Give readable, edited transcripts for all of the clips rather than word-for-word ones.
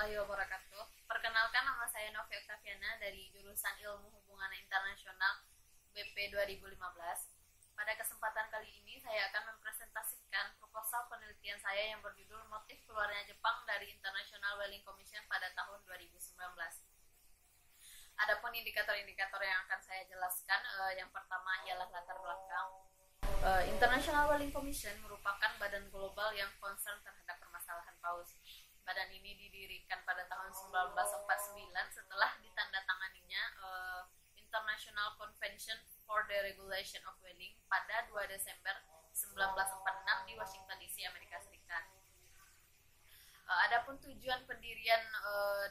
warahmatullahi wabarakatuh. Perkenalkan, nama saya Novi Oktaviana dari jurusan Ilmu Hubungan Internasional BP 2015. Pada kesempatan kali ini saya akan mempresentasikan proposal penelitian saya yang berjudul Motif Keluarnya Jepang dari International Whaling Commission pada tahun 2019. Adapun indikator-indikator yang akan saya jelaskan, yang pertama ialah latar belakang. International Whaling Commission merupakan badan global yang concern terhadap permasalahan paus. Badan ini didirikan pada tahun 1949 setelah ditandatanganinya International Convention for the Regulation of Whaling pada 2 Desember 1946 di Washington DC, Amerika Serikat. Adapun tujuan pendirian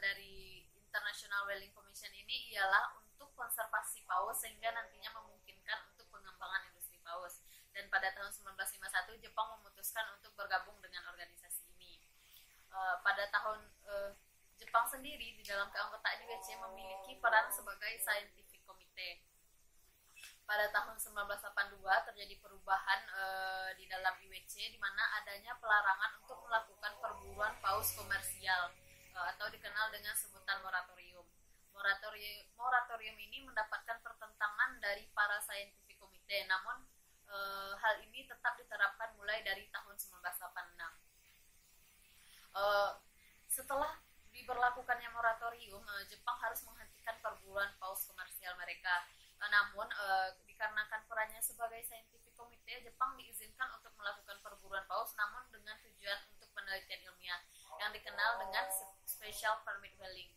dari International Whaling Commission ini ialah untuk konservasi paus sehingga nantinya memungkinkan untuk pengembangan industri paus. Dan pada tahun 1951 Jepang memutuskan untuk bergabung dengan organisasi ini. Pada tahun Jepang sendiri di dalam keanggotaan IWC memiliki peran sebagai scientific committee. Pada tahun 1982 terjadi perubahan di dalam IWC di mana adanya pelarangan untuk melakukan perburuan paus komersial atau dikenal dengan sebutan moratorium. Moratorium ini mendapatkan pertentangan dari para scientific committee, namun hal ini tetap diterapkan mulai dari tahun 1986. Setelah diberlakukannya moratorium, Jepang harus menghentikan perburuan paus komersial mereka. Namun, dikarenakan perannya sebagai scientific committee, Jepang diizinkan untuk melakukan perburuan paus, namun dengan tujuan untuk penelitian ilmiah yang dikenal dengan special permit whaling.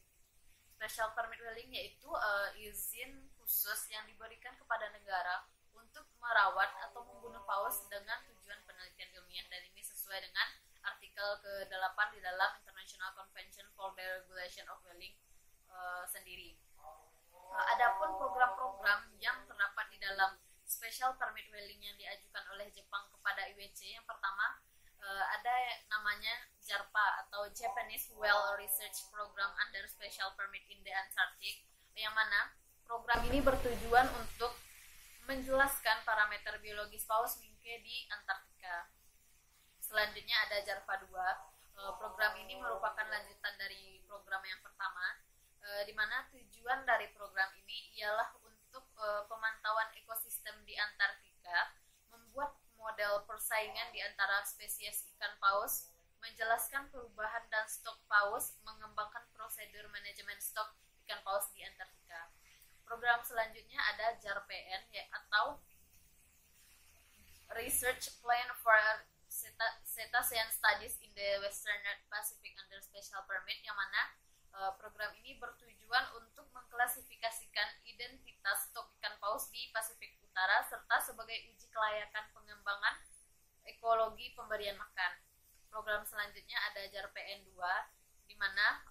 Special permit whaling yaitu izin khusus yang diberikan kepada negara untuk merawat atau membunuh paus dengan tujuan penelitian ilmiah, dan ini sesuai dengan artikel ke-8 di dalam International Convention for the Regulation of Whaling sendiri. Adapun program-program yang terdapat di dalam Special Permit Whaling yang diajukan oleh Jepang kepada IWC, yang pertama ada namanya JARPA atau Japanese Whale Research Program under Special Permit in the Antarctic, yang mana program ini bertujuan untuk menjelaskan parameter biologis paus minke di Antartika. Selanjutnya ada JARPA 2. Program ini merupakan lanjutan dari program yang pertama, di mana tujuan dari program ini ialah untuk pemantauan ekosistem di Antartika, membuat model persaingan di antara spesies ikan paus, menjelaskan perubahan dan stok paus, mengembangkan prosedur manajemen stok ikan paus di Antartika. Program selanjutnya ada JARPN atau Research Plan for Cetacean Studies in the Western North Pacific under Special Permit, yang mana program ini bertujuan untuk mengklasifikasikan identitas stok ikan paus di Pasifik Utara serta sebagai uji kelayakan pengembangan ekologi pemberian makan. Program selanjutnya ada JARPN 2, di mana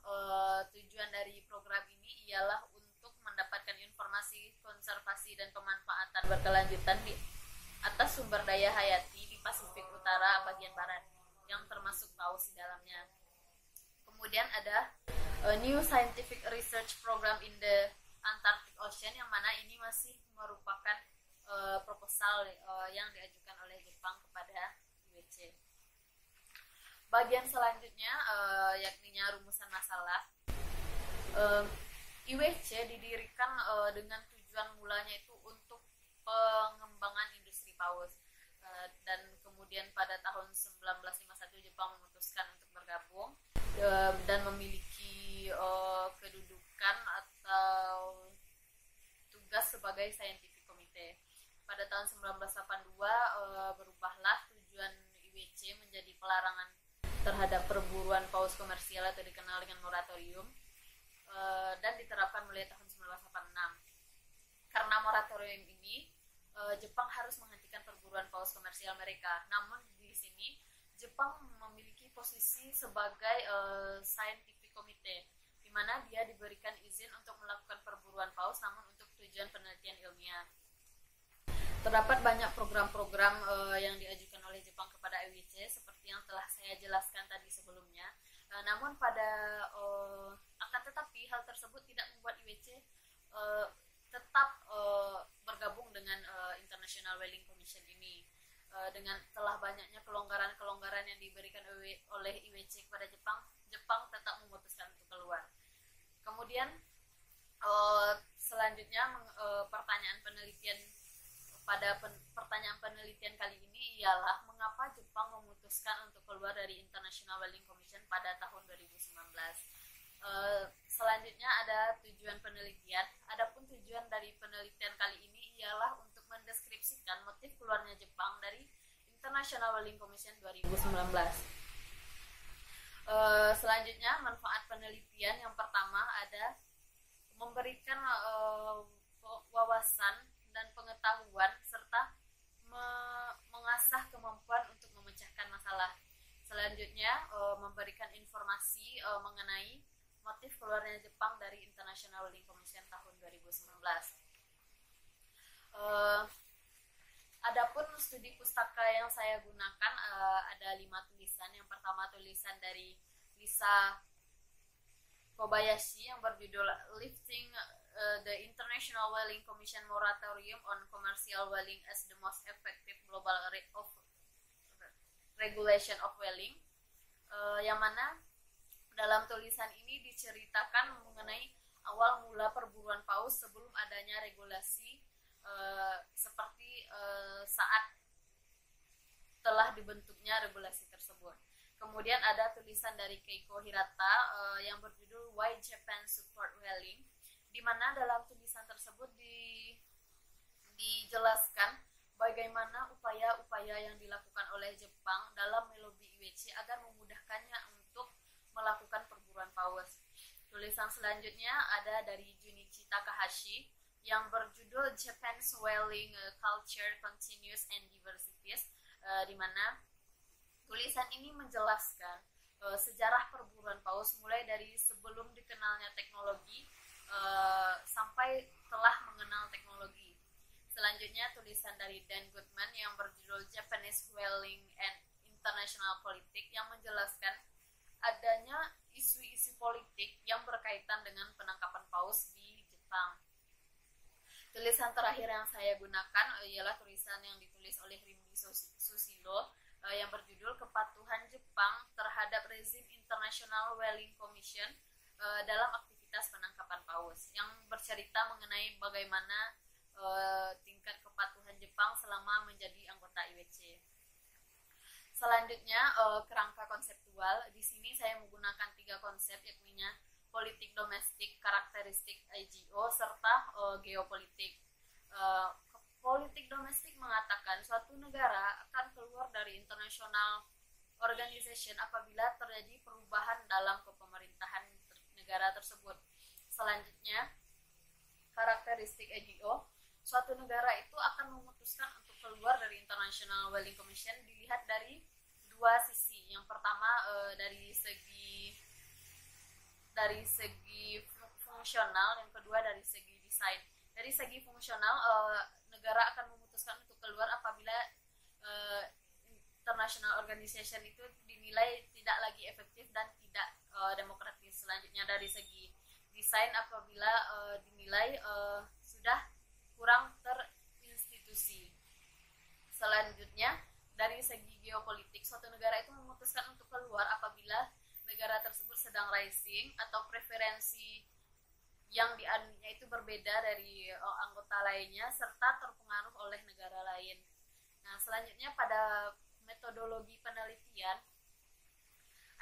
tujuan dari program ini ialah untuk mendapatkan informasi konservasi dan pemanfaatan berkelanjutan di atas sumber daya hayati di Pasifik Utara bagian barat, yang termasuk paus di dalamnya. Kemudian ada New Scientific Research Program in the Antarctic Ocean, yang mana ini masih merupakan proposal yang diajukan oleh Jepang kepada IWC. Bagian selanjutnya yakninya rumusan masalah. IWC didirikan dengan tujuan mulanya itu untuk pengembangan industri paus, dan kemudian pada tahun 1951 Jepang memutuskan untuk bergabung dan memiliki kedudukan atau tugas sebagai scientific committee. Pada tahun 1982 berubahlah tujuan IWC menjadi pelarangan terhadap perburuan paus komersial atau dikenal dengan moratorium, dan diterapkan mulai tahun 1986. Karena moratorium ini, Jepang harus menghentikan perburuan paus komersial mereka. Namun di sini Jepang memiliki posisi sebagai scientific committee, di mana dia diberikan izin untuk melakukan perburuan paus namun untuk tujuan penelitian ilmiah. Terdapat banyak program-program yang diajukan oleh Jepang kepada IWC seperti yang telah saya jelaskan tadi sebelumnya. Namun akan tetapi hal tersebut tidak membuat IWC tetap bergabung dengan International Whaling Commission ini. dengan telah banyaknya kelonggaran-kelonggaran yang diberikan oleh IWC kepada Jepang, Jepang tetap memutuskan untuk keluar. Kemudian selanjutnya pertanyaan penelitian pertanyaan penelitian kali ini ialah mengapa Jepang memutuskan untuk keluar dari International Whaling Commission pada tahun 2019. Selanjutnya ada tujuan penelitian. Adapun tujuan dari penelitian kali ini ialah untuk mendeskripsikan motif keluarnya Jepang dari International Whaling Commission 2019. Selanjutnya manfaat penelitian yang pertama ada memberikan wawasan dan pengetahuan serta mengasah kemampuan untuk memecahkan masalah. Selanjutnya memberikan informasi mengenai motif keluarnya Jepang dari International Whaling Commission tahun 2019. Adapun studi pustaka yang saya gunakan ada 5 tulisan. Yang pertama tulisan dari Lisa Kobayashi yang berjudul Lifting the International Whaling Commission Moratorium on Commercial Whaling as the Most Effective Global Regulation of Whaling, yang mana dalam tulisan ini diceritakan mengenai awal mula perburuan paus sebelum adanya regulasi seperti saat telah dibentuknya regulasi tersebut. Kemudian ada tulisan dari Keiko Hirata yang berjudul Why Japan Support Whaling, di mana dalam tulisan tersebut dijelaskan bagaimana upaya-upaya yang dilakukan oleh Jepang dalam melobi IWC agar memudahkannya untuk melakukan perburuan paus. Tulisan selanjutnya ada dari Junichi Takahashi yang berjudul Japan's Whaling Culture Continues and Diversities, di mana tulisan ini menjelaskan sejarah perburuan paus mulai dari sebelum dikenalnya teknologi sampai telah mengenal teknologi. Selanjutnya tulisan dari Dan Goodman yang berjudul Japanese Whaling and International Politics yang menjelaskan adanya isu-isu politik yang berkaitan dengan penangkapan paus di Jepang. Tulisan terakhir yang saya gunakan ialah tulisan yang ditulis oleh Rimbi Susilo yang berjudul Kepatuhan Jepang terhadap Rezim International Whaling Commission dalam aktivitas penangkapan paus, yang bercerita mengenai bagaimana tingkat kepatuhan Jepang selama menjadi anggota IWC. Selanjutnya kerangka konseptual. Di sini saya menggunakan 3 konsep, yakni politik domestik, karakteristik IGO, serta geopolitik. Politik domestik mengatakan suatu negara akan keluar dari international organization apabila terjadi perubahan dalam kepemerintahan negara tersebut. Selanjutnya, karakteristik IGO, suatu negara itu akan memutuskan untuk keluar dari International Whaling Commission dilihat dari 2 sisi. Yang pertama dari segi fungsional, yang kedua dari segi desain. Dari segi fungsional, negara akan memutuskan untuk keluar apabila international organization itu dinilai tidak lagi efektif dan tidak demokratis. Selanjutnya dari segi desain, apabila dinilai sudah kurang terinstitusi. Selanjutnya dari segi geopolitik, suatu negara itu memutuskan untuk keluar apabila negara tersebut sedang rising atau preferensi yang dianunya itu berbeda dari anggota lainnya serta terpengaruh oleh negara lain. Nah, selanjutnya pada metodologi penelitian,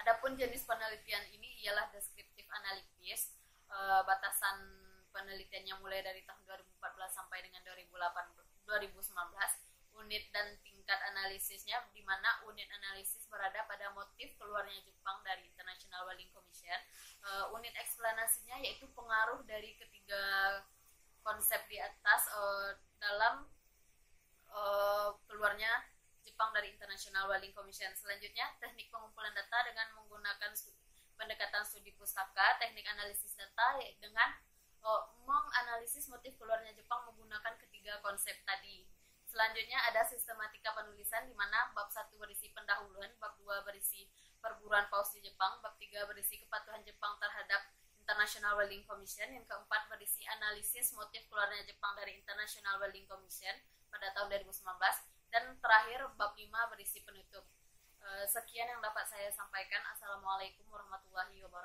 adapun jenis penelitian ini ialah deskriptif analitis. Batasan penelitiannya mulai dari tahun 2014 sampai dengan 2019. Unit dan tingkat analisisnya, di mana unit analisis berada pada motif keluarnya Jepang dari International Whaling Commission. Unit eksplanasinya yaitu pengaruh dari ketiga konsep di atas dalam keluarnya Jepang dari International Whaling Commission. Selanjutnya, teknik pengumpulan data dengan menggunakan pendekatan studi pustaka, teknik analisis data dengan menganalisis motif keluarnya Jepang menggunakan ketiga konsep tadi. Selanjutnya ada sistematika penulisan, di mana bab 1 berisi pendahuluan, bab 2 berisi perburuan paus di Jepang, bab 3 berisi kepatuhan Jepang terhadap International Whaling Commission, yang keempat berisi analisis motif keluarnya Jepang dari International Whaling Commission pada tahun 2019, Dan terakhir bab 5 berisi penutup. Sekian yang dapat saya sampaikan. Assalamualaikum warahmatullahi wabarakatuh.